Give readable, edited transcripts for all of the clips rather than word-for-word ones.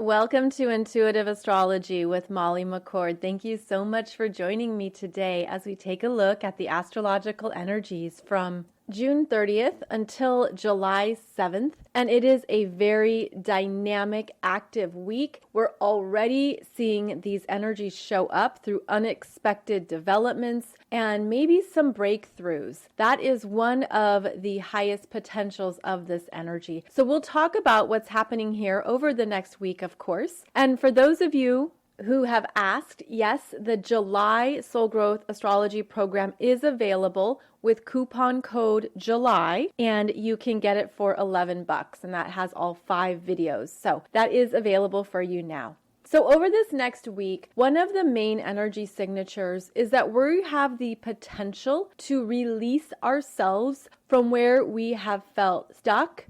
Welcome to Intuitive Astrology with Molly McCord. Thank you so much for joining me today as we take a look at the astrological energies from June 30th until July 7th. And it is a very dynamic, active week. We're already seeing these energies show up through unexpected developments and maybe some breakthroughs. That is one of the highest potentials of this energy. So we'll talk about what's happening here over the next week, of course. And for those of you who have asked, yes, the July Soul Growth Astrology program is available with coupon code JULY, and you can get it for $11, and that has all 5 videos. So that is available for you now. So over this next week, one of the main energy signatures is that we have the potential to release ourselves from where we have felt stuck,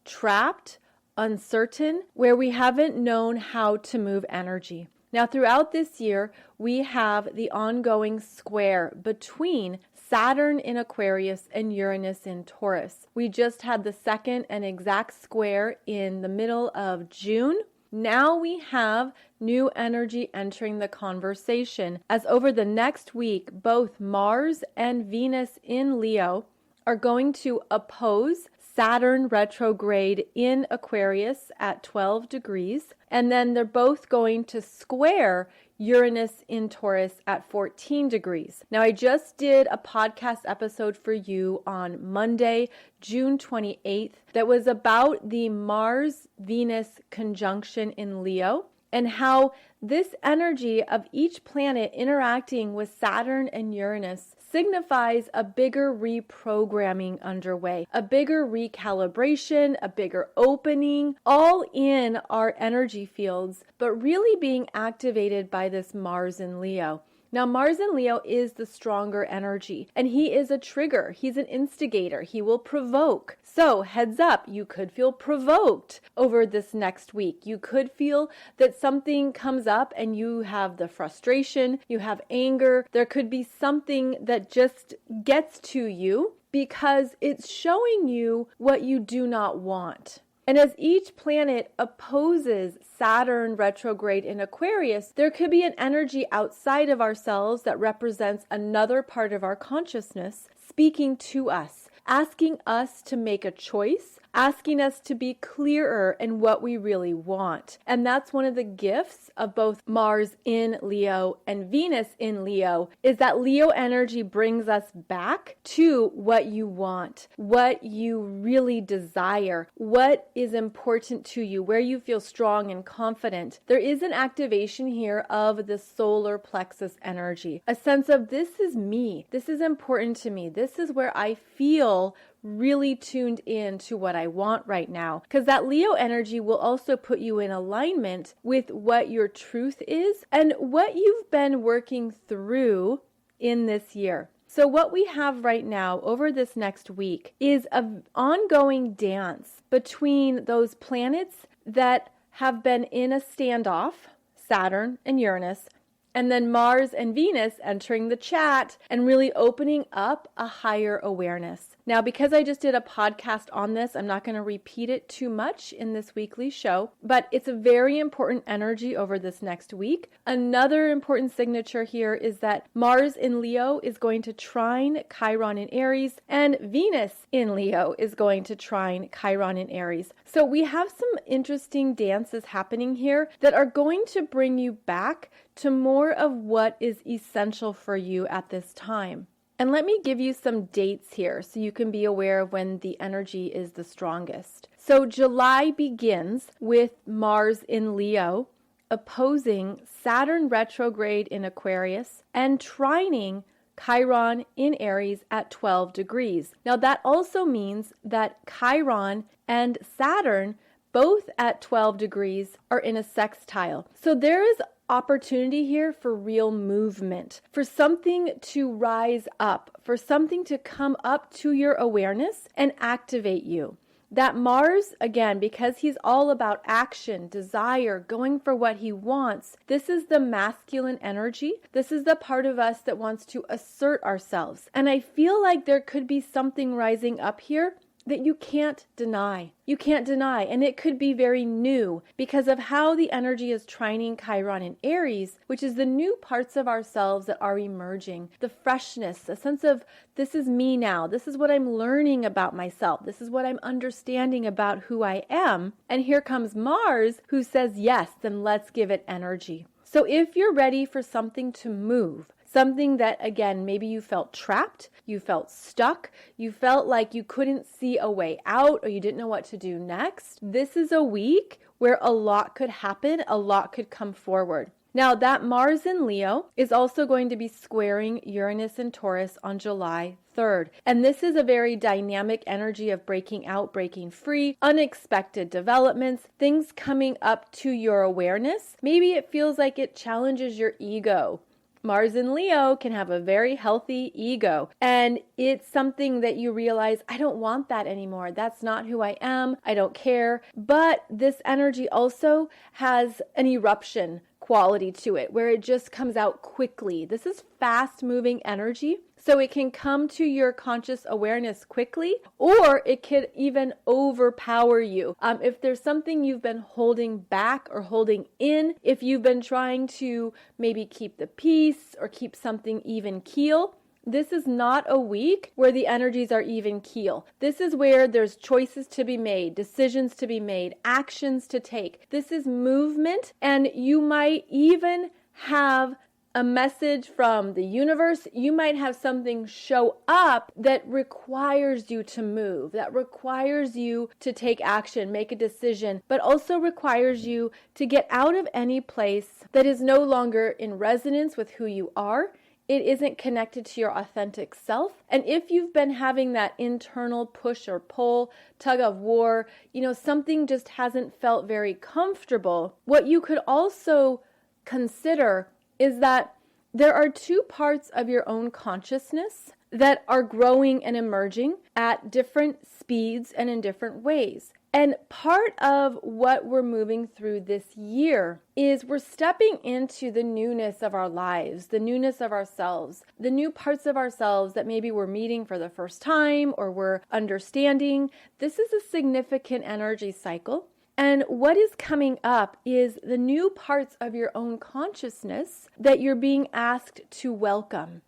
trapped, uncertain, where we haven't known how to move energy. Now, throughout this year, we have the ongoing square between Saturn in Aquarius and Uranus in Taurus. We just had the second and exact square in the middle of June. Now we have new energy entering the conversation, as over the next week, both Mars and Venus in Leo are going to oppose Saturn retrograde in Aquarius at 12 degrees, and then they're both going to square Uranus in Taurus at 14 degrees. Now, I just did a podcast episode for you on Monday, June 28th, that was about the Mars-Venus conjunction in Leo and how this energy of each planet interacting with Saturn and Uranus signifies a bigger reprogramming underway, a bigger recalibration, a bigger opening, all in our energy fields, but really being activated by this Mars in Leo. Now, Mars in Leo is the stronger energy, and he is a trigger. He's an instigator. He will provoke. So, heads up, you could feel provoked over this next week. You could feel that something comes up and you have the frustration, you have anger. There could be something that just gets to you because it's showing you what you do not want. And as each planet opposes Saturn retrograde in Aquarius, there could be an energy outside of ourselves that represents another part of our consciousness speaking to us, asking us to make a choice, asking us to be clearer in what we really want. And that's one of the gifts of both Mars in Leo and Venus in Leo, is that Leo energy brings us back to what you want, what you really desire, what is important to you, where you feel strong and confident. There is an activation here of the solar plexus energy, a sense of this is me, this is important to me, this is where I feel really tuned in to what I want right now. Because that Leo energy will also put you in alignment with what your truth is and what you've been working through in this year. So what we have right now over this next week is an ongoing dance between those planets that have been in a standoff, Saturn and Uranus, and then Mars and Venus entering the chat and really opening up a higher awareness. Now, because I just did a podcast on this, I'm not going to repeat it too much in this weekly show, but it's a very important energy over this next week. Another important signature here is that Mars in Leo is going to trine Chiron in Aries, and Venus in Leo is going to trine Chiron in Aries. So we have some interesting dances happening here that are going to bring you back to more of what is essential for you at this time. And let me give you some dates here so you can be aware of when the energy is the strongest. So July begins with Mars in Leo opposing Saturn retrograde in Aquarius and trining Chiron in Aries at 12 degrees. Now that also means that Chiron and Saturn, both at 12 degrees, are in a sextile. So there is opportunity here for real movement, for something to rise up, for something to come up to your awareness and activate you. That Mars, again, because he's all about action, desire, going for what he wants, this is the masculine energy. This is the part of us that wants to assert ourselves. And I feel like there could be something rising up here that you can't deny. You can't deny. And it could be very new because of how the energy is trining Chiron in Aries, which is the new parts of ourselves that are emerging. The freshness, a sense of this is me now. This is what I'm learning about myself. This is what I'm understanding about who I am. And here comes Mars, who says, yes, then let's give it energy. So if you're ready for something to move, something that, again, maybe you felt trapped, you felt stuck, you felt like you couldn't see a way out or you didn't know what to do next, this is a week where a lot could happen, a lot could come forward. Now, that Mars in Leo is also going to be squaring Uranus and Taurus on July 3rd. And this is a very dynamic energy of breaking out, breaking free, unexpected developments, things coming up to your awareness. Maybe it feels like it challenges your ego. Mars in Leo can have a very healthy ego, and it's something that you realize, I don't want that anymore. That's not who I am. I don't care. But this energy also has an eruption quality to it where it just comes out quickly. This is fast moving energy. So it can come to your conscious awareness quickly, or it could even overpower you. If there's something you've been holding back or holding in, if you've been trying to maybe keep the peace or keep something even keel, this is not a week where the energies are even keel. This is where there's choices to be made, decisions to be made, actions to take. This is movement, and you might even have a message from the universe. You might have something show up that requires you to move, that requires you to take action, make a decision, but also requires you to get out of any place that is no longer in resonance with who you are. It isn't connected to your authentic self. And if you've been having that internal push or pull, tug of war, something just hasn't felt very comfortable, what you could also consider is that there are two parts of your own consciousness that are growing and emerging at different speeds and in different ways. And part of what we're moving through this year is we're stepping into the newness of our lives, the newness of ourselves, the new parts of ourselves that maybe we're meeting for the first time or we're understanding. This is a significant energy cycle. And what is coming up is the new parts of your own consciousness that you're being asked to welcome.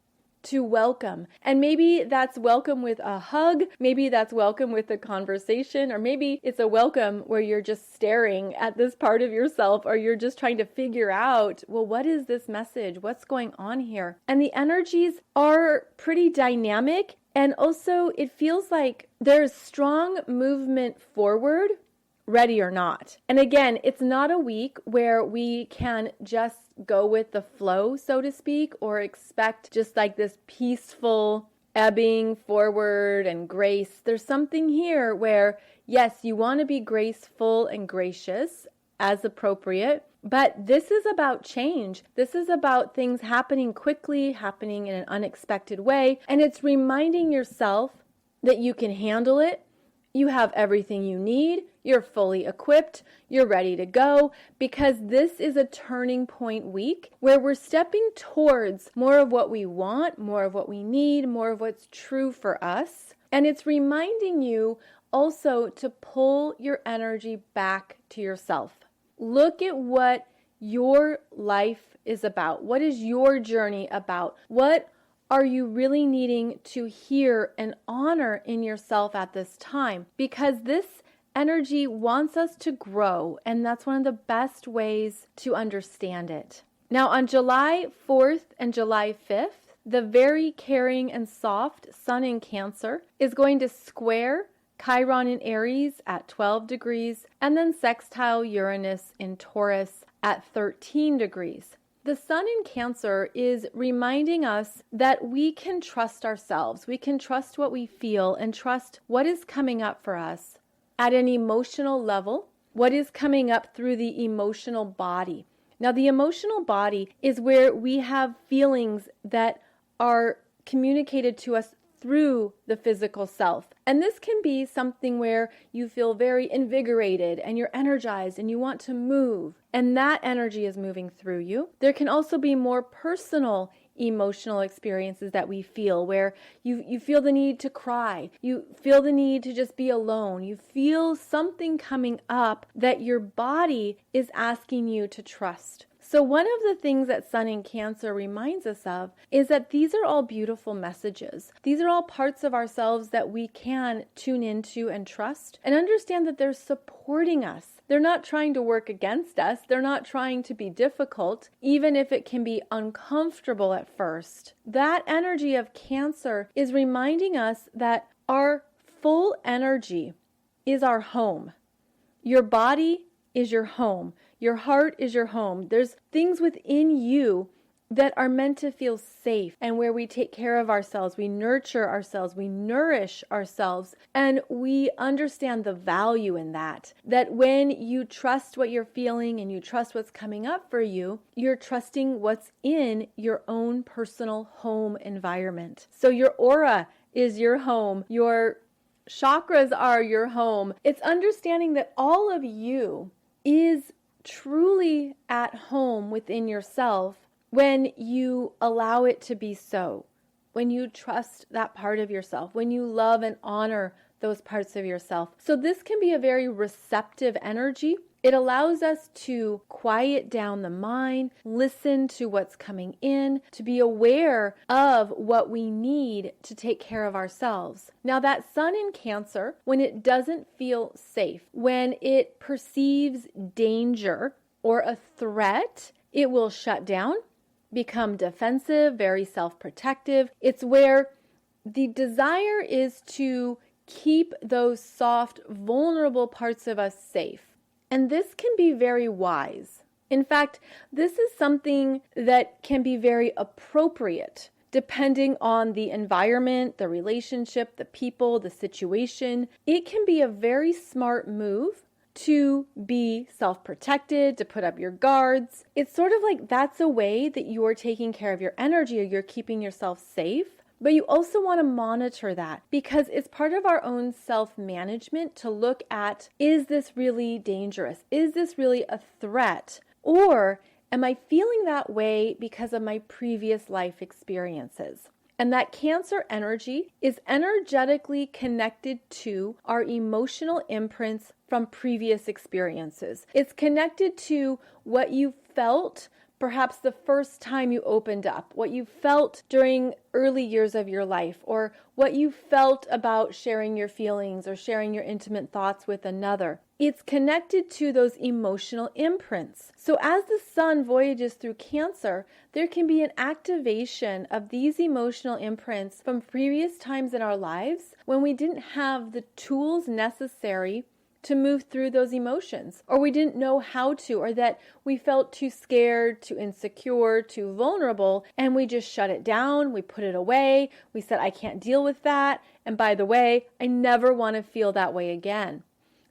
And maybe that's welcome with a hug, maybe that's welcome with a conversation, or maybe it's a welcome where you're just staring at this part of yourself, or you're just trying to figure out, well, what is this message? What's going on here? And the energies are pretty dynamic, and also it feels like there's strong movement forward, ready or not. And again, it's not a week where we can just go with the flow, so to speak, or expect just like this peaceful ebbing forward and grace. There's something here where, yes, you want to be graceful and gracious as appropriate, but this is about change. This is about things happening quickly, happening in an unexpected way, and it's reminding yourself that you can handle it. You have everything you need, you're fully equipped, you're ready to go, because this is a turning point week where we're stepping towards more of what we want, more of what we need, more of what's true for us. And it's reminding you also to pull your energy back to yourself. Look at what your life is about. What is your journey about? What are you really needing to hear and honor in yourself at this time? Because this energy wants us to grow, and that's one of the best ways to understand it. Now, on July 4th and July 5th, the very caring and soft Sun in Cancer is going to square Chiron in Aries at 12 degrees and then sextile Uranus in Taurus at 13 degrees. The Sun in Cancer is reminding us that we can trust ourselves. We can trust what we feel and trust what is coming up for us at an emotional level, what is coming up through the emotional body. Now, the emotional body is where we have feelings that are communicated to us through the physical self. And this can be something where you feel very invigorated and you're energized and you want to move, and that energy is moving through you. There can also be more personal emotional experiences that we feel, where you feel the need to cry, you feel the need to just be alone, you feel something coming up that your body is asking you to trust. So one of the things that Sun in Cancer reminds us of is that these are all beautiful messages. These are all parts of ourselves that we can tune into and trust and understand that they're supporting us. They're not trying to work against us. They're not trying to be difficult, even if it can be uncomfortable at first. That energy of Cancer is reminding us that our full energy is our home. Your body is your home. Your heart is your home. There's things within you that are meant to feel safe and where we take care of ourselves, we nurture ourselves, we nourish ourselves, and we understand the value in that. That when you trust what you're feeling and you trust what's coming up for you, you're trusting what's in your own personal home environment. So your aura is your home. Your chakras are your home. It's understanding that all of you is truly at home within yourself when you allow it to be so, when you trust that part of yourself, when you love and honor those parts of yourself. So this can be a very receptive energy. It allows us to quiet down the mind, listen to what's coming in, to be aware of what we need to take care of ourselves. Now that Sun in Cancer, when it doesn't feel safe, when it perceives danger or a threat, it will shut down, become defensive, very self-protective. It's where the desire is to keep those soft, vulnerable parts of us safe. And this can be very wise. In fact, this is something that can be very appropriate depending on the environment, the relationship, the people, the situation. It can be a very smart move to be self-protected, to put up your guards. It's sort of like that's a way that you're taking care of your energy or you're keeping yourself safe. But you also want to monitor that because it's part of our own self-management to look at, is this really dangerous? Is this really a threat? Or am I feeling that way because of my previous life experiences? And that Cancer energy is energetically connected to our emotional imprints from previous experiences. It's connected to what you felt perhaps the first time you opened up, what you felt during early years of your life, or what you felt about sharing your feelings or sharing your intimate thoughts with another. It's connected to those emotional imprints. So as the Sun voyages through Cancer, there can be an activation of these emotional imprints from previous times in our lives when we didn't have the tools necessary to move through those emotions, or we didn't know how to, or that we felt too scared, too insecure, too vulnerable, and we just shut it down, we put it away, we said, I can't deal with that, and by the way, I never want to feel that way again.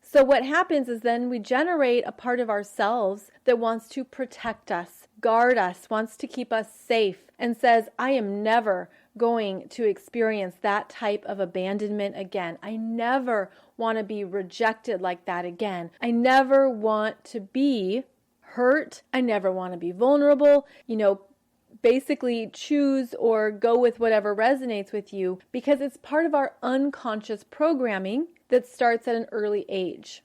So what happens is then we generate a part of ourselves that wants to protect us, guard us, wants to keep us safe, and says, I am never going to experience that type of abandonment again. I never want to be rejected like that again. I never want to be hurt. I never want to be vulnerable. Basically choose or go with whatever resonates with you because it's part of our unconscious programming that starts at an early age.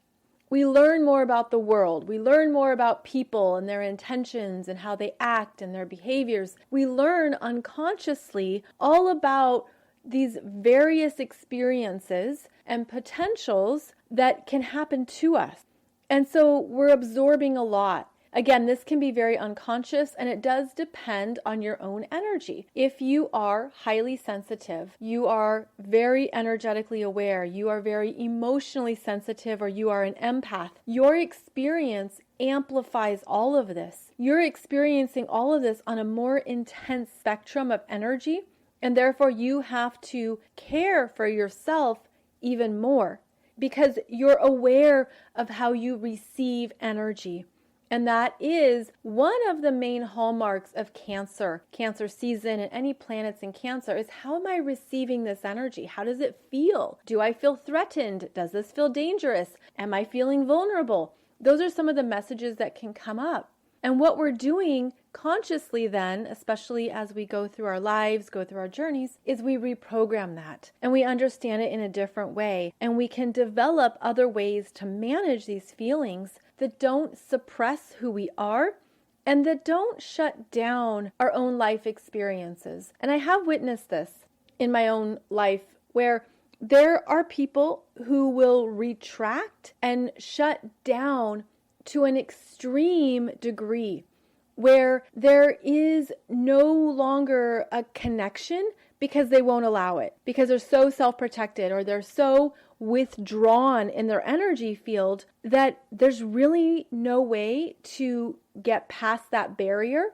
We learn more about the world. We learn more about people and their intentions and how they act and their behaviors. We learn unconsciously all about these various experiences and potentials that can happen to us. And so we're absorbing a lot. Again, this can be very unconscious and it does depend on your own energy. If you are highly sensitive, you are very energetically aware, you are very emotionally sensitive, or you are an empath, your experience amplifies all of this. You're experiencing all of this on a more intense spectrum of energy, and therefore you have to care for yourself even more because you're aware of how you receive energy. And that is one of the main hallmarks of Cancer season, and any planets in Cancer is, how am I receiving this energy? How does it feel? Do I feel threatened? Does this feel dangerous? Am I feeling vulnerable? Those are some of the messages that can come up. And what we're doing consciously then, especially as we go through our lives, go through our journeys, is we reprogram that and we understand it in a different way. And we can develop other ways to manage these feelings that don't suppress who we are and that don't shut down our own life experiences. And I have witnessed this in my own life where there are people who will retract and shut down to an extreme degree where there is no longer a connection because they won't allow it, because they're so self-protected or they're so withdrawn in their energy field that there's really no way to get past that barrier.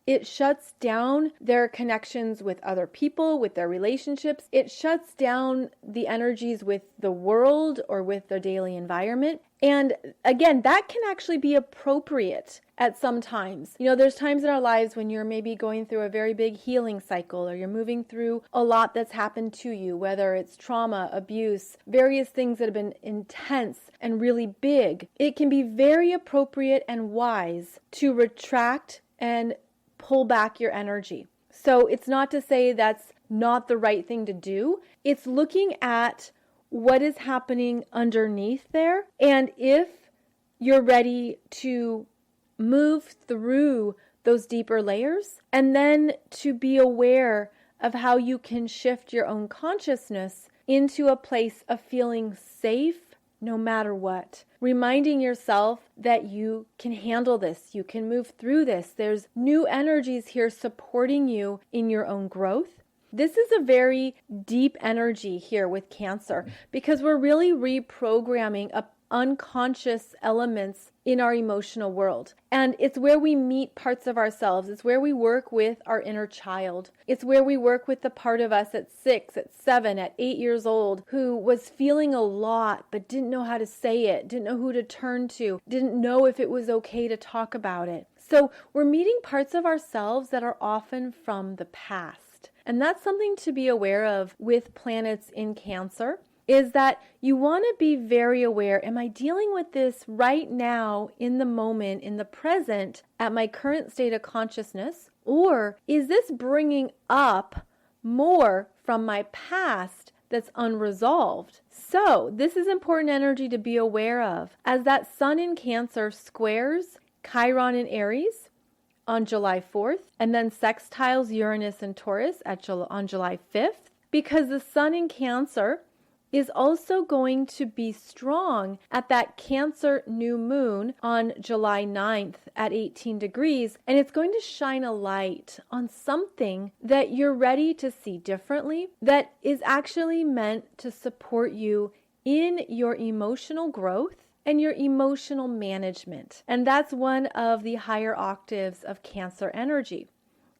It shuts down their connections with other people, with their relationships. It shuts down the energies with the world or with their daily environment. And again, that can actually be appropriate at some times. You know, there's times in our lives when you're maybe going through a very big healing cycle or you're moving through a lot that's happened to you, whether it's trauma, abuse, various things that have been intense and really big. It can be very appropriate and wise to retract and pull back your energy. So it's not to say that's not the right thing to do. It's looking at what is happening underneath there. And if you're ready to move through those deeper layers and then to be aware of how you can shift your own consciousness into a place of feeling safe no matter what. Reminding yourself that you can handle this, you can move through this. There's new energies here supporting you in your own growth. This is a very deep energy here with Cancer because we're really reprogramming unconscious elements in our emotional world. And it's where we meet parts of ourselves. It's where we work with our inner child. It's where we work with the part of us at 6, at 7, at 8 years old who was feeling a lot but didn't know how to say it, didn't know who to turn to, didn't know if it was okay to talk about it. So we're meeting parts of ourselves that are often from the past. And that's something to be aware of with planets in Cancer, is that you want to be very aware, am I dealing with this right now in the moment, in the present, at my current state of consciousness? Or is this bringing up more from my past that's unresolved? So this is important energy to be aware of as that Sun in Cancer squares Chiron in Aries on July 4th and then sextiles Uranus and Taurus on July 5th, because the Sun in Cancer is also going to be strong at that Cancer new moon on July 9th at 18 degrees. And it's going to shine a light on something that you're ready to see differently, that is actually meant to support you in your emotional growth and your emotional management. And that's one of the higher octaves of Cancer energy.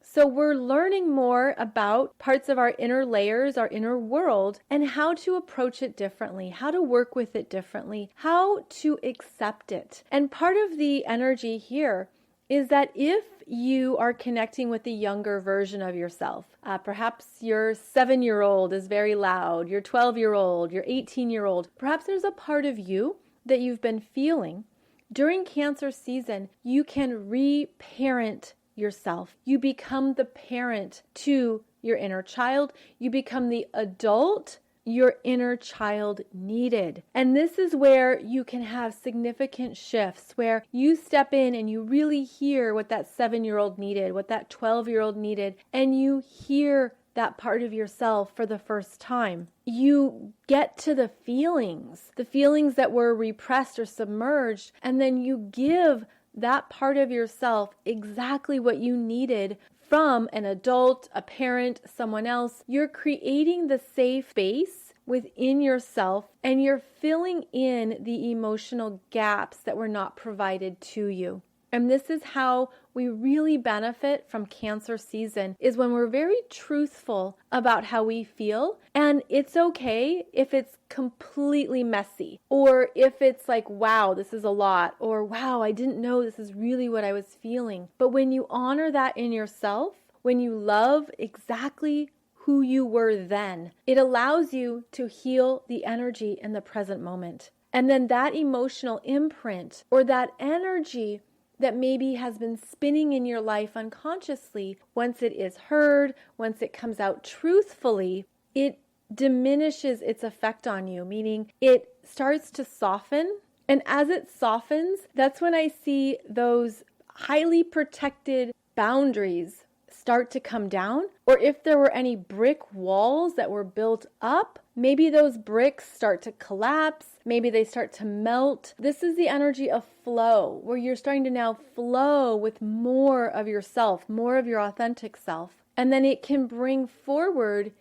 So we're learning more about parts of our inner layers, our inner world, and how to approach it differently, how to work with it differently, how to accept it. And part of the energy here is that if you are connecting with the younger version of yourself, perhaps your 7-year-old is very loud, your 12-year-old, your 18-year-old, perhaps there's a part of you that you've been feeling. During Cancer season, you can reparent yourself. You become the parent to your inner child. You become the adult your inner child needed. And this is where you can have significant shifts where you step in and you really hear what that 7-year-old needed, what that 12-year-old needed, and you hear that part of yourself for the first time. You get to the feelings that were repressed or submerged, and then you give that part of yourself exactly what you needed from an adult, a parent, someone else. You're creating the safe space within yourself and you're filling in the emotional gaps that were not provided to you. And this is how we really benefit from Cancer season, is when we're very truthful about how we feel. And it's okay if it's completely messy, or if it's like, wow, this is a lot, or wow, I didn't know this is really what I was feeling. But when you honor that in yourself, when you love exactly who you were then, it allows you to heal the energy in the present moment. And then that emotional imprint or that energy that maybe has been spinning in your life unconsciously, once it is heard, once it comes out truthfully, it diminishes its effect on you, meaning it starts to soften. And as it softens, that's when I see those highly protected boundaries start to come down. Or if there were any brick walls that were built up, maybe those bricks start to collapse. Maybe they start to melt. This is the energy of flow, where you're starting to now flow with more of yourself, more of your authentic self. And then it can bring forward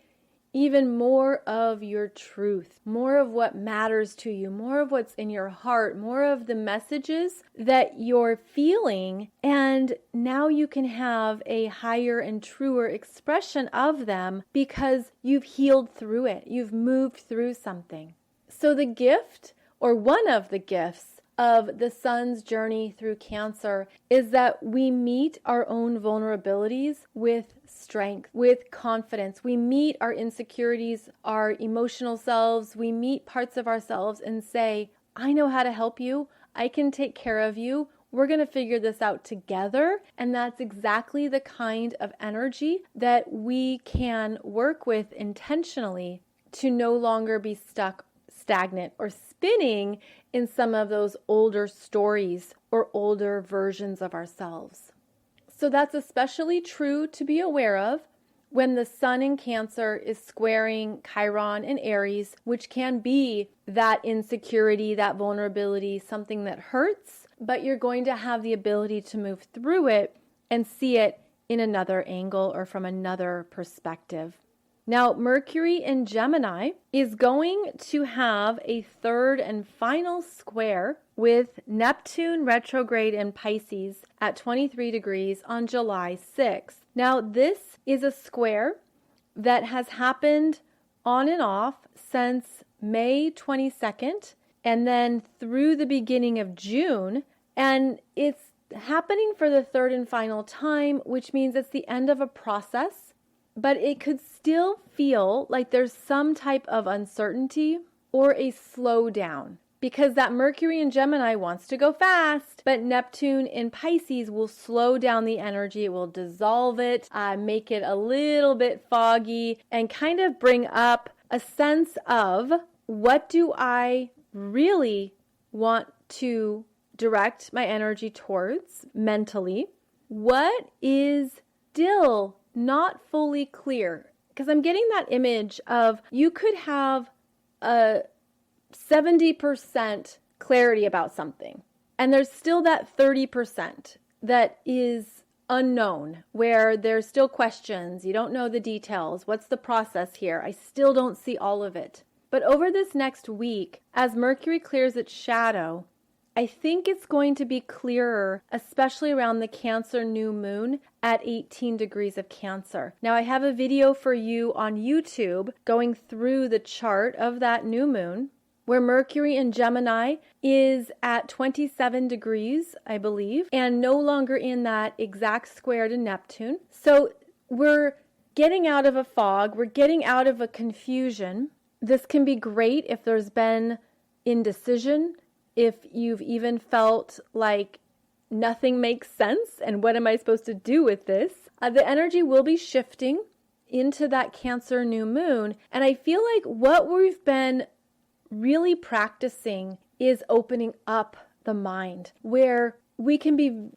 even more of your truth, more of what matters to you, more of what's in your heart, more of the messages that you're feeling. And now you can have a higher and truer expression of them because you've healed through it. You've moved through something. So the gift, or one of the gifts of the sun's journey through Cancer, is that we meet our own vulnerabilities with strength, with confidence. We meet our insecurities, our emotional selves. We meet parts of ourselves and say, I know how to help you. I can take care of you. We're going to figure this out together. And that's exactly the kind of energy that we can work with intentionally to no longer be stuck, stagnant, or spinning in some of those older stories or older versions of ourselves. So that's especially true to be aware of when the sun in Cancer is squaring Chiron in Aries, which can be that insecurity, that vulnerability, something that hurts, but you're going to have the ability to move through it and see it in another angle or from another perspective. Now, Mercury in Gemini is going to have a third and final square with Neptune retrograde in Pisces at 23 degrees on July 6th. Now, this is a square that has happened on and off since May 22nd and then through the beginning of June. And it's happening for the third and final time, which means it's the end of a process. But it could still feel like there's some type of uncertainty or a slowdown, because that Mercury in Gemini wants to go fast, but Neptune in Pisces will slow down the energy. It will dissolve it, make it a little bit foggy, and kind of bring up a sense of, what do I really want to direct my energy towards mentally? What is still not fully clear? Because I'm getting that image of, you could have a 70% clarity about something, and there's still that 30% that is unknown, where there's still questions. You don't know the details. What's the process here? I still don't see all of it. But over this next week, as Mercury clears its shadow, I think it's going to be clearer, especially around the Cancer new moon at 18 degrees of Cancer. Now, I have a video for you on YouTube going through the chart of that new moon, where Mercury in Gemini is at 27 degrees, I believe, and no longer in that exact square to Neptune. So we're getting out of a fog, we're getting out of a confusion. This can be great if there's been indecision, if you've even felt like nothing makes sense and what am I supposed to do with this? The energy will be shifting into that Cancer new moon. And I feel like what we've been really practicing is opening up the mind, where we can be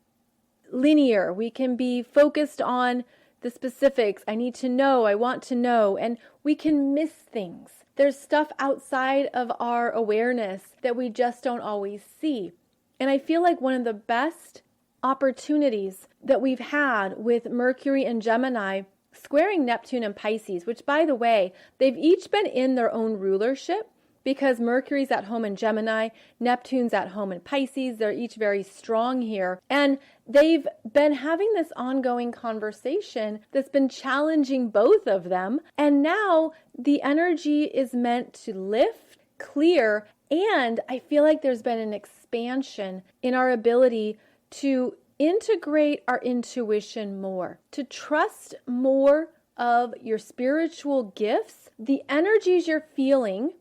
linear, we can be focused on the specifics. I need to know, I want to know, and we can miss things. There's stuff outside of our awareness that we just don't always see. And I feel like one of the best opportunities that we've had with Mercury and Gemini squaring Neptune and Pisces, which, by the way, they've each been in their own rulership, because Mercury's at home in Gemini, Neptune's at home in Pisces. They're each very strong here. And they've been having this ongoing conversation that's been challenging both of them. And now the energy is meant to lift, clear, and I feel like there's been an expansion in our ability to integrate our intuition more, to trust more of your spiritual gifts. The energies you're feeling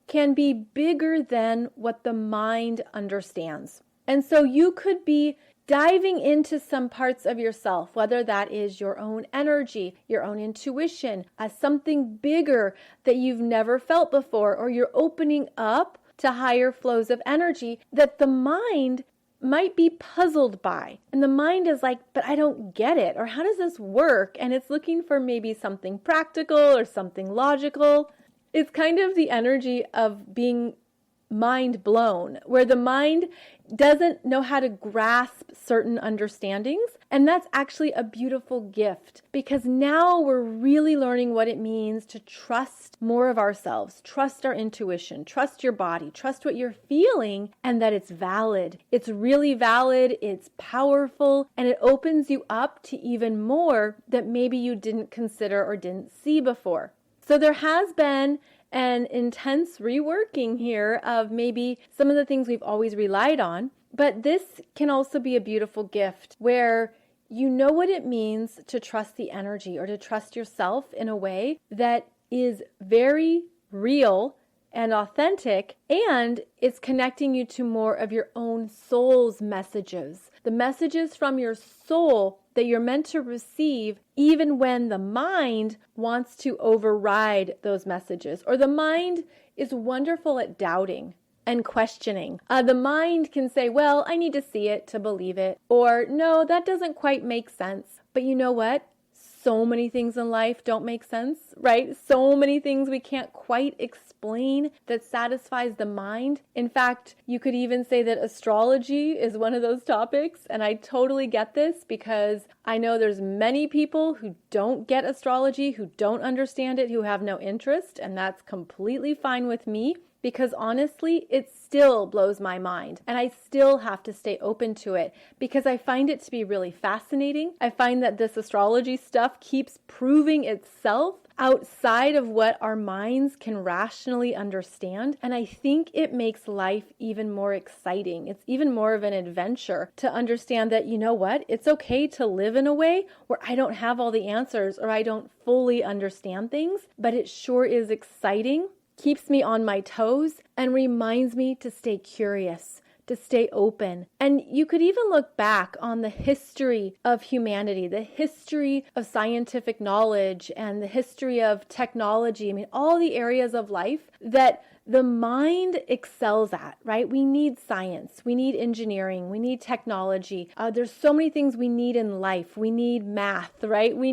can be bigger than what the mind understands. And so you could be diving into some parts of yourself, whether that is your own energy, your own intuition, as something bigger that you've never felt before, or you're opening up to higher flows of energy that the mind might be puzzled by. And the mind is like, but I don't get it, or how does this work? And it's looking for maybe something practical or something logical. It's kind of the energy of being mind blown, where the mind doesn't know how to grasp certain understandings. And that's actually a beautiful gift, because now we're really learning what it means to trust more of ourselves, trust our intuition, trust your body, trust what you're feeling, and that it's valid. It's really valid, it's powerful, and it opens you up to even more that maybe you didn't consider or didn't see before. So there has been an intense reworking here of maybe some of the things we've always relied on. But this can also be a beautiful gift where you know what it means to trust the energy or to trust yourself in a way that is very real and authentic, and it's connecting you to more of your own soul's messages, the messages from your soul that you're meant to receive, even when the mind wants to override those messages, or the mind is wonderful at doubting and questioning. The mind can say, well, I need to see it to believe it, or no, that doesn't quite make sense. But you know what? So many things in life don't make sense, right? So many things we can't quite explain that satisfies the mind. In fact, you could even say that astrology is one of those topics, and I totally get this because I know there's many people who don't get astrology, who don't understand it, who have no interest, and that's completely fine with me. Because honestly, it still blows my mind, and I still have to stay open to it because I find it to be really fascinating. I find that this astrology stuff keeps proving itself outside of what our minds can rationally understand, and I think it makes life even more exciting. It's even more of an adventure to understand that, you know what, it's okay to live in a way where I don't have all the answers or I don't fully understand things, but it sure is exciting, keeps me on my toes, and reminds me to stay curious, to stay open. And you could even look back on the history of humanity, the history of scientific knowledge, and the history of technology. I mean, all the areas of life that the mind excels at, right? We need science, we need engineering, we need technology. There's so many things we need in life. We need math, right? We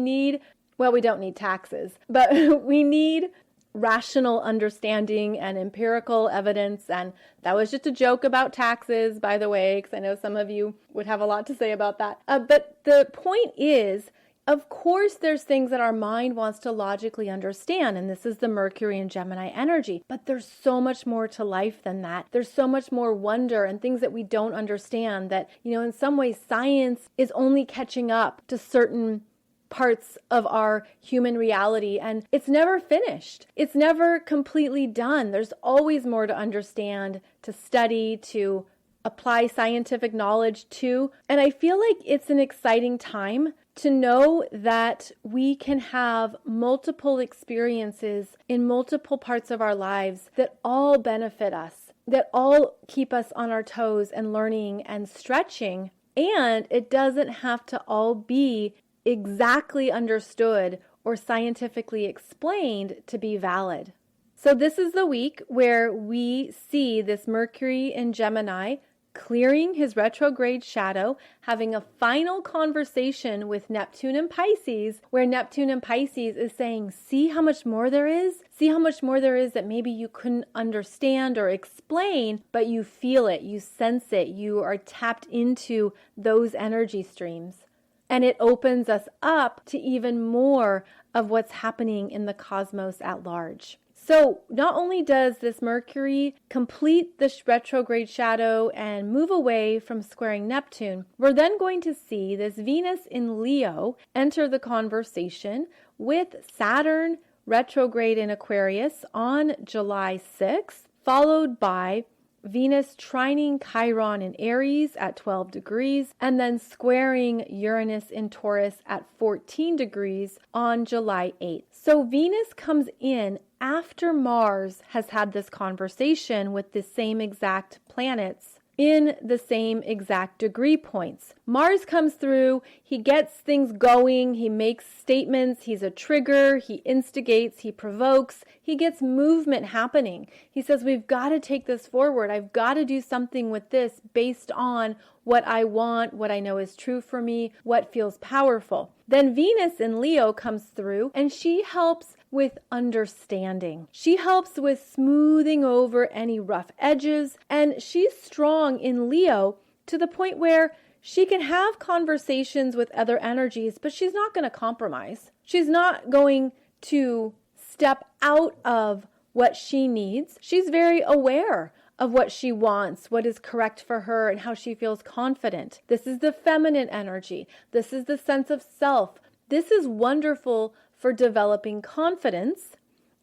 don't need taxes, but we need rational understanding and empirical evidence. And that was just a joke about taxes, by the way, because I know some of you would have a lot to say about that. But the point is, of course, there's things that our mind wants to logically understand, and this is the Mercury and Gemini energy. But there's so much more to life than that. There's so much more wonder and things that we don't understand that, in some ways, science is only catching up to certain parts of our human reality, and it's never finished. It's never completely done. There's always more to understand, to study, to apply scientific knowledge to. And I feel like it's an exciting time to know that we can have multiple experiences in multiple parts of our lives that all benefit us, that all keep us on our toes and learning and stretching. And it doesn't have to all be exactly understood or scientifically explained to be valid. So this is the week where we see this Mercury in Gemini clearing his retrograde shadow, having a final conversation with Neptune and Pisces, where Neptune and Pisces is saying, see how much more there is? See how much more there is that maybe you couldn't understand or explain, but you feel it, you sense it, you are tapped into those energy streams. And it opens us up to even more of what's happening in the cosmos at large. So not only does this Mercury complete the retrograde shadow and move away from squaring Neptune, we're then going to see this Venus in Leo enter the conversation with Saturn retrograde in Aquarius on July 6th, followed by Venus trining Chiron in Aries at 12 degrees, and then squaring Uranus in Taurus at 14 degrees on July 8th. So Venus comes in after Mars has had this conversation with the same exact planets in the same exact degree points. Mars comes through, he gets things going, he makes statements, he's a trigger, he instigates, he provokes, he gets movement happening. He says, we've got to take this forward. I've got to do something with this based on what I want, what I know is true for me, what feels powerful. Then Venus in Leo comes through and she helps with understanding. She helps with smoothing over any rough edges, and she's strong in Leo to the point where she can have conversations with other energies, but she's not going to compromise. She's not going to step out of what she needs. She's very aware of what she wants, what is correct for her, and how she feels confident. This is the feminine energy. This is the sense of self. This is wonderful for developing confidence.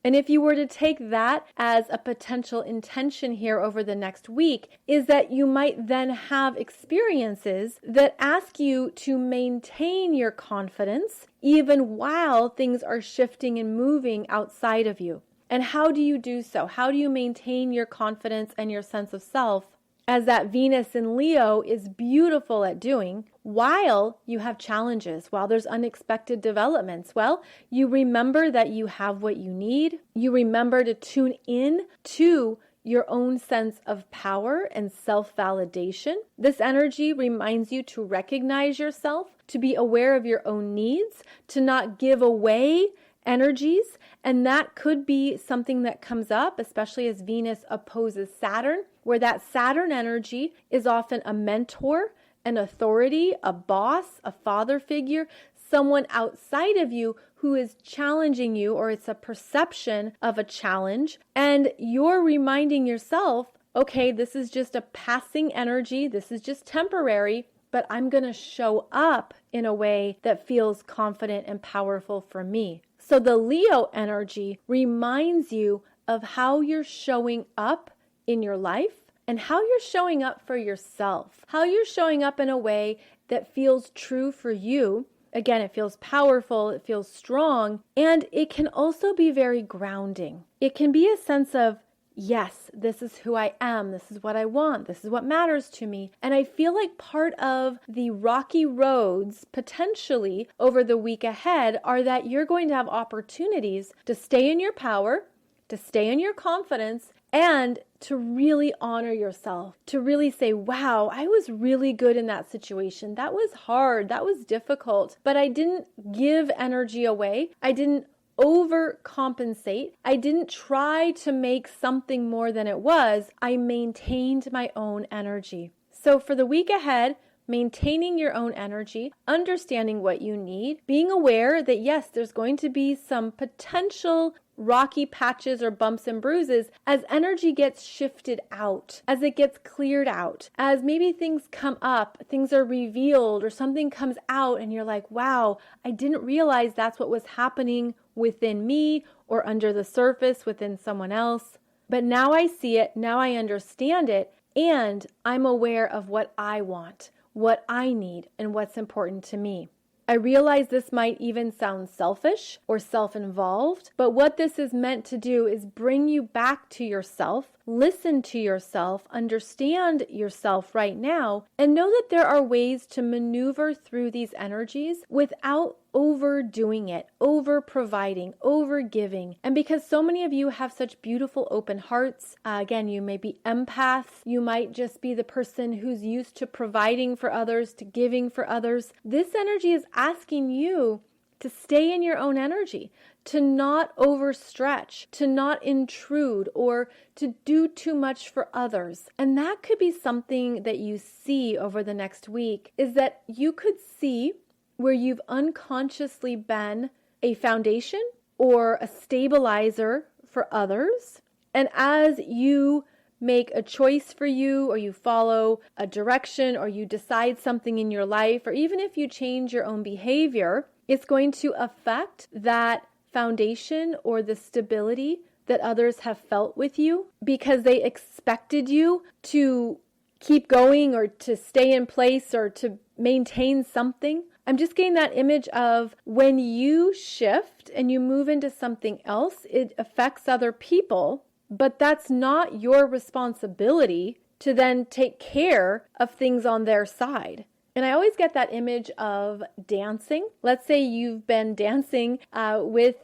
And if you were to take that as a potential intention here over the next week, is that you might then have experiences that ask you to maintain your confidence even while things are shifting and moving outside of you. And how do you do so? How do you maintain your confidence and your sense of self, as that Venus in Leo is beautiful at doing, while you have challenges, while there's unexpected developments? Well, you remember that you have what you need. You remember to tune in to your own sense of power and self-validation. This energy reminds you to recognize yourself, to be aware of your own needs, to not give away energies. And that could be something that comes up, especially as Venus opposes Saturn, where that Saturn energy is often a mentor, an authority, a boss, a father figure, someone outside of you who is challenging you, or it's a perception of a challenge. And you're reminding yourself, okay, this is just a passing energy. This is just temporary, but I'm going to show up in a way that feels confident and powerful for me. So the Leo energy reminds you of how you're showing up in your life and how you're showing up for yourself, how you're showing up in a way that feels true for you. Again, it feels powerful, it feels strong, and it can also be very grounding. It can be a sense of, yes, this is who I am, this is what I want, this is what matters to me. And I feel like part of the rocky roads potentially over the week ahead are that you're going to have opportunities to stay in your power, to stay in your confidence, and to really honor yourself, to really say, wow, I was really good in that situation. That was hard, that was difficult, but I didn't give energy away. I didn't overcompensate. I didn't try to make something more than it was. I maintained my own energy. So for the week ahead, maintaining your own energy, understanding what you need, being aware that yes, there's going to be some potential rocky patches or bumps and bruises as energy gets shifted out, as it gets cleared out, as maybe things come up, things are revealed, or something comes out and you're like, wow, I didn't realize that's what was happening within me or under the surface within someone else. But now I see it, now I understand it, and I'm aware of what I want, what I need, and what's important to me. I realize this might even sound selfish or self-involved, but what this is meant to do is bring you back to yourself, listen to yourself, understand yourself right now, and know that there are ways to maneuver through these energies without overdoing it, over providing, over giving. And because so many of you have such beautiful open hearts, again, you may be empaths, you might just be the person who's used to providing for others, to giving for others. This energy is asking you to stay in your own energy, to not overstretch, to not intrude, or to do too much for others. And that could be something that you see over the next week, is that you could see where you've unconsciously been a foundation or a stabilizer for others. And as you make a choice for you, or you follow a direction, or you decide something in your life, or even if you change your own behavior, it's going to affect that foundation or the stability that others have felt with you because they expected you to keep going or to stay in place or to maintain something. I'm just getting that image of when you shift and you move into something else, it affects other people, but that's not your responsibility to then take care of things on their side. And I always get that image of dancing. Let's say you've been dancing with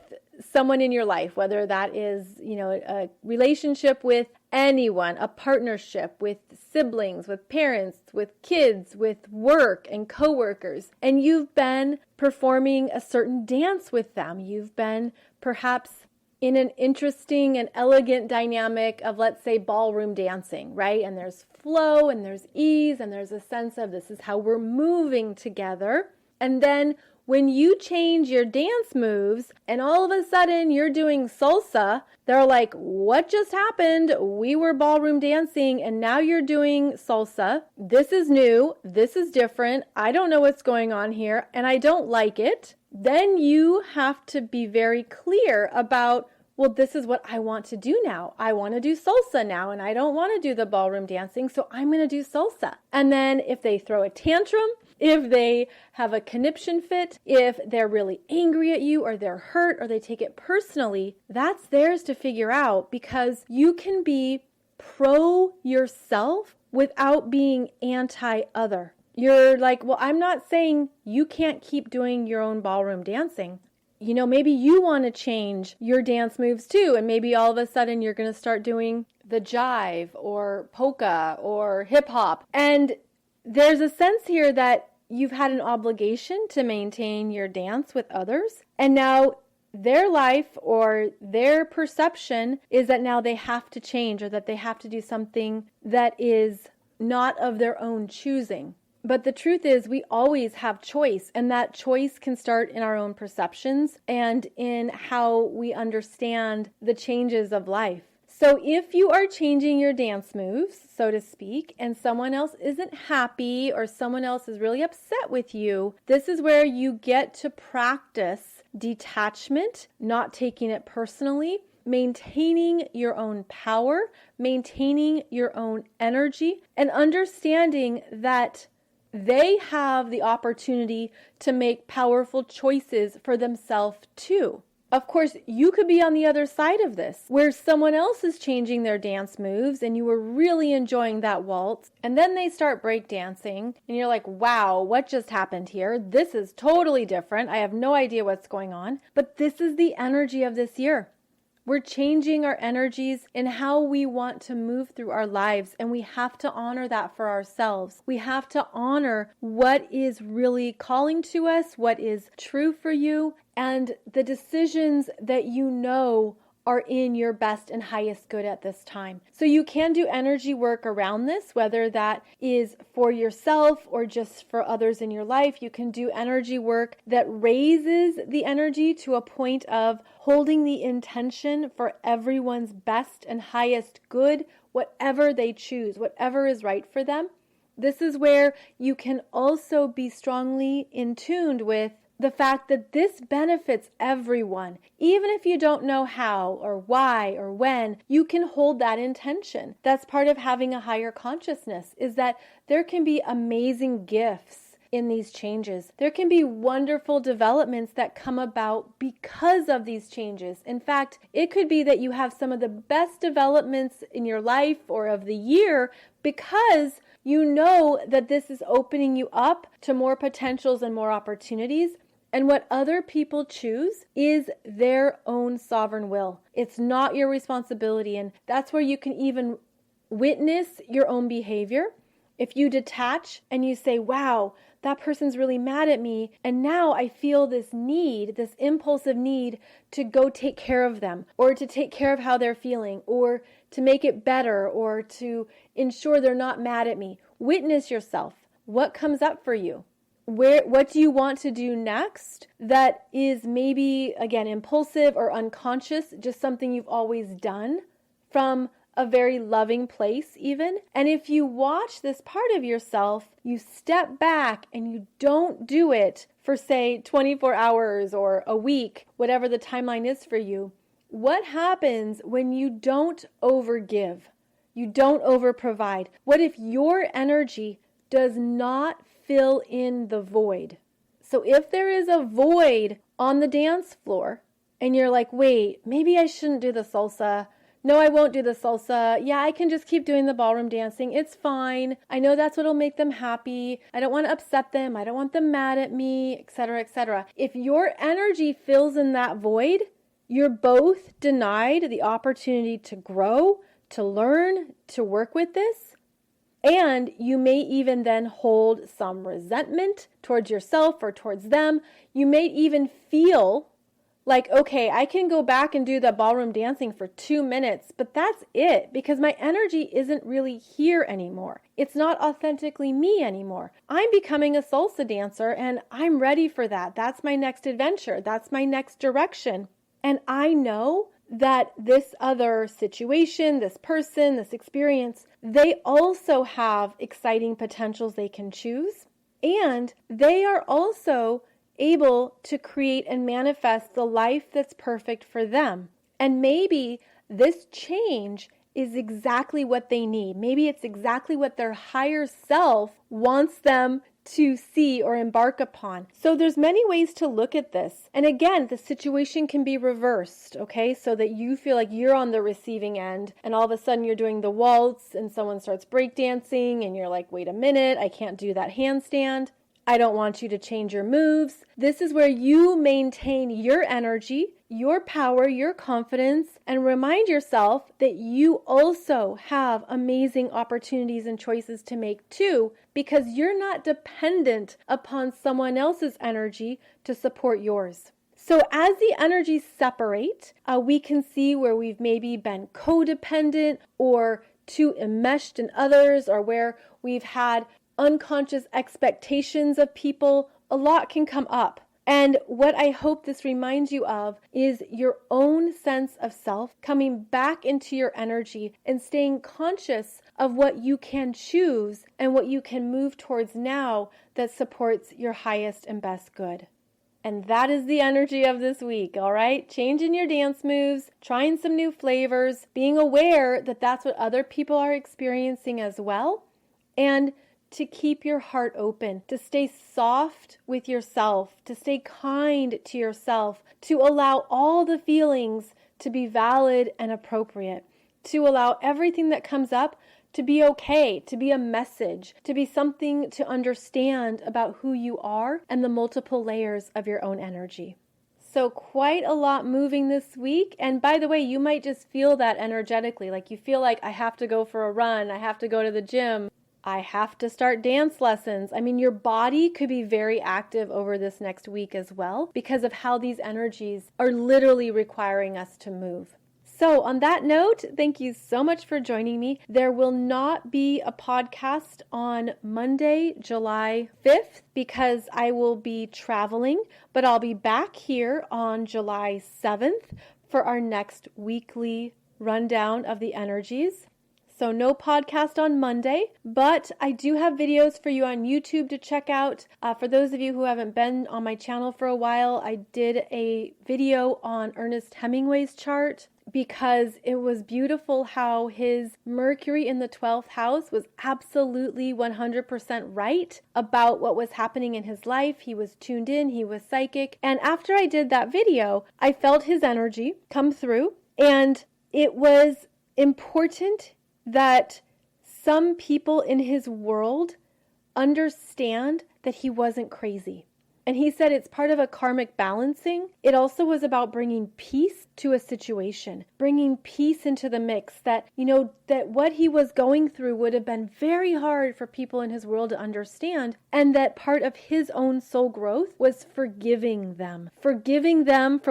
someone in your life, whether that is, a relationship with anyone, a partnership with siblings, with parents, with kids, with work and coworkers, and you've been performing a certain dance with them. You've been perhaps in an interesting and elegant dynamic of, let's say, ballroom dancing, right? And there's flow and there's ease and there's a sense of this is how we're moving together. And then when you change your dance moves and all of a sudden you're doing salsa, they're like, what just happened? We were ballroom dancing and now you're doing salsa. This is new. This is different. I don't know what's going on here and I don't like it. Then you have to be very clear about, well, this is what I want to do now. I want to do salsa now, and I don't want to do the ballroom dancing, so I'm going to do salsa. And then if they throw a tantrum, if they have a conniption fit, if they're really angry at you or they're hurt or they take it personally, that's theirs to figure out, because you can be pro yourself without being anti-other. You're like, well, I'm not saying you can't keep doing your own ballroom dancing. Maybe you want to change your dance moves too. And maybe all of a sudden you're going to start doing the jive or polka or hip hop. And there's a sense here that you've had an obligation to maintain your dance with others. And now their life or their perception is that now they have to change or that they have to do something that is not of their own choosing. But the truth is we always have choice, and that choice can start in our own perceptions and in how we understand the changes of life. So if you are changing your dance moves, so to speak, and someone else isn't happy or someone else is really upset with you, this is where you get to practice detachment, not taking it personally, maintaining your own power, maintaining your own energy, and understanding that they have the opportunity to make powerful choices for themselves too. Of course, you could be on the other side of this, where someone else is changing their dance moves and you were really enjoying that waltz, and then they start breakdancing and you're like, wow, what just happened here? This is totally different. I have no idea what's going on. But this is the energy of this year. We're changing our energies in how we want to move through our lives, and we have to honor that for ourselves. We have to honor what is really calling to us, what is true for you, and the decisions that you know are in your best and highest good at this time. So you can do energy work around this, whether that is for yourself or just for others in your life. You can do energy work that raises the energy to a point of holding the intention for everyone's best and highest good, whatever they choose, whatever is right for them. This is where you can also be strongly in tune with the fact that this benefits everyone. Even if you don't know how or why or when, you can hold that intention. That's part of having a higher consciousness, is that there can be amazing gifts in these changes. There can be wonderful developments that come about because of these changes. In fact, it could be that you have some of the best developments in your life or of the year because you know that this is opening you up to more potentials and more opportunities. And what other people choose is their own sovereign will. It's not your responsibility. And that's where you can even witness your own behavior. If you detach and you say, wow, that person's really mad at me, and now I feel this need, this impulsive need to go take care of them, or to take care of how they're feeling, or to make it better, or to ensure they're not mad at me. Witness yourself. What comes up for you? What do you want to do next that is maybe, again, impulsive or unconscious, just something you've always done from a very loving place even? And if you watch this part of yourself, you step back and you don't do it for, say, 24 hours or a week, whatever the timeline is for you. What happens when you don't overgive? You don't overprovide? What if your energy does not fill in the void? So if there is a void on the dance floor and you're like, wait, maybe I shouldn't do the salsa No, I won't do the salsa. Yeah, I can just keep doing the ballroom dancing. It's fine. I know that's what'll make them happy. I don't want to upset them. I don't want them mad at me, etc., etc. If your energy fills in that void, you're both denied the opportunity to grow, to learn, to work with this. And you may even then hold some resentment towards yourself or towards them. You may even feel like, okay, I can go back and do the ballroom dancing for 2 minutes, but that's it, because my energy isn't really here anymore. It's not authentically me anymore. I'm becoming a salsa dancer and I'm ready for that. That's my next adventure. That's my next direction. And I know that this other situation, this person, this experience, they also have exciting potentials they can choose. And they are also able to create and manifest the life that's perfect for them. And maybe this change is exactly what they need. Maybe it's exactly what their higher self wants them to see or embark upon. So there's many ways to look at this. And again, the situation can be reversed, okay? So that you feel like you're on the receiving end and all of a sudden you're doing the waltz and someone starts breakdancing and you're like, wait a minute, I can't do that handstand. I don't want you to change your moves. This is where you maintain your energy, your power, your confidence, and remind yourself that you also have amazing opportunities and choices to make too, because you're not dependent upon someone else's energy to support yours. So as the energies separate, we can see where we've maybe been codependent or too enmeshed in others, or where we've had unconscious expectations of people. A lot can come up. And what I hope this reminds you of is your own sense of self coming back into your energy and staying conscious of what you can choose and what you can move towards now that supports your highest and best good. And that is the energy of this week, all right? Changing your dance moves, trying some new flavors, being aware that that's what other people are experiencing as well, and to keep your heart open, to stay soft with yourself, to stay kind to yourself, to allow all the feelings to be valid and appropriate, to allow everything that comes up to be okay, to be a message, to be something to understand about who you are and the multiple layers of your own energy. So quite a lot moving this week. And by the way, you might just feel that energetically, like you feel like I have to go for a run, I have to go to the gym, I have to start dance lessons. I mean, your body could be very active over this next week as well because of how these energies are literally requiring us to move. So on that note, thank you so much for joining me. There will not be a podcast on Monday, July 5th, because I will be traveling, but I'll be back here on July 7th for our next weekly rundown of the energies. So no podcast on Monday, but I do have videos for you on YouTube to check out. For those of you who haven't been on my channel for a while, I did a video on Ernest Hemingway's chart because it was beautiful how his Mercury in the 12th house was absolutely 100% right about what was happening in his life. He was tuned in, he was psychic. And after I did that video, I felt his energy come through, and it was important that some people in his world understand that he wasn't crazy. And he said it's part of a karmic balancing. It also was about bringing peace to a situation, bringing peace into the mix, that, that what he was going through would have been very hard for people in his world to understand. And that part of his own soul growth was forgiving them for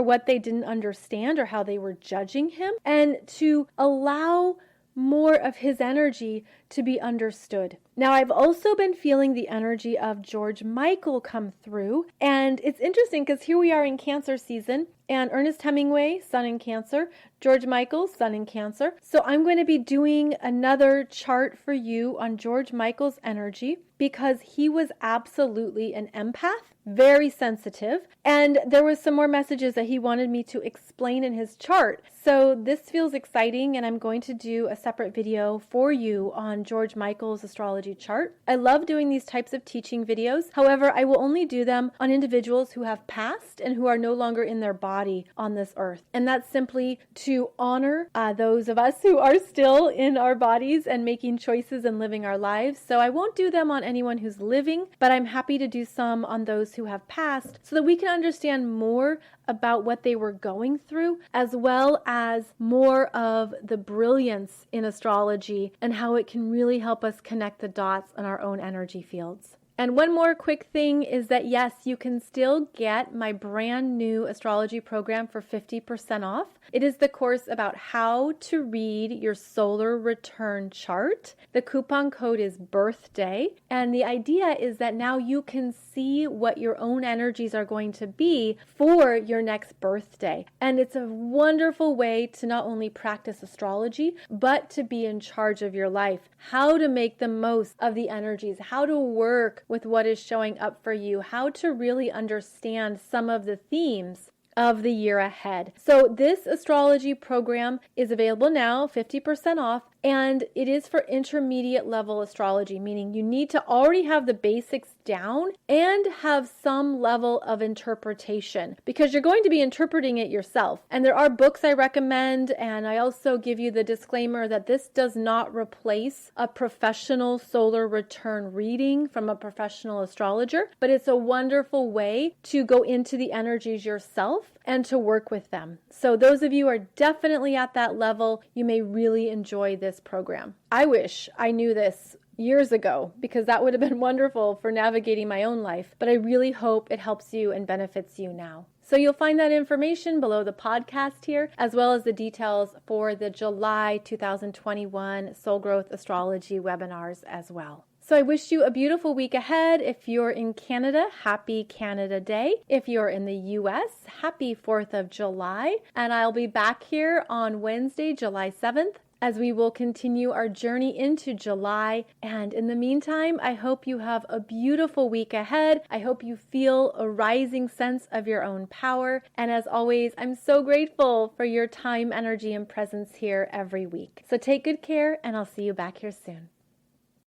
what they didn't understand or how they were judging him, and to allow more of his energy to be understood. Now, I've also been feeling the energy of George Michael come through, and it's interesting because here we are in Cancer season, and Ernest Hemingway, Sun in Cancer, George Michael, Sun in Cancer. So I'm going to be doing another chart for you on George Michael's energy because he was absolutely an empath, very sensitive, and there was some more messages that he wanted me to explain in his chart. So this feels exciting, and I'm going to do a separate video for you on on George Michael's astrology chart. I love doing these types of teaching videos. However, I will only do them on individuals who have passed and who are no longer in their body on this earth. And that's simply to honor those of us who are still in our bodies and making choices and living our lives. So I won't do them on anyone who's living, but I'm happy to do some on those who have passed so that we can understand more about what they were going through, as well as more of the brilliance in astrology and how it can really help us connect the dots on our own energy fields. And one more quick thing is that yes, you can still get my brand new astrology program for 50% off. It is the course about how to read your solar return chart. The coupon code is birthday. And the idea is that now you can see what your own energies are going to be for your next birthday. And it's a wonderful way to not only practice astrology, but to be in charge of your life. How to make the most of the energies, how to work with what is showing up for you, how to really understand some of the themes of the year ahead. So this astrology program is available now, 50% off, and it is for intermediate level astrology, meaning you need to already have the basics down and have some level of interpretation because you're going to be interpreting it yourself. And there are books I recommend, and I also give you the disclaimer that this does not replace a professional solar return reading from a professional astrologer, but it's a wonderful way to go into the energies yourself and to work with them. So those of you who are definitely at that level, you may really enjoy this program. I wish I knew this years ago because that would have been wonderful for navigating my own life, but I really hope it helps you and benefits you now. So you'll find that information below the podcast here, as well as the details for the July 2021 Soul Growth Astrology webinars as well. So I wish you a beautiful week ahead. If you're in Canada, happy Canada Day. If you're in the US, happy 4th of July. And I'll be back here on Wednesday, July 7th, as we will continue our journey into July. And in the meantime, I hope you have a beautiful week ahead. I hope you feel a rising sense of your own power. And as always, I'm so grateful for your time, energy, and presence here every week. So take good care, and I'll see you back here soon.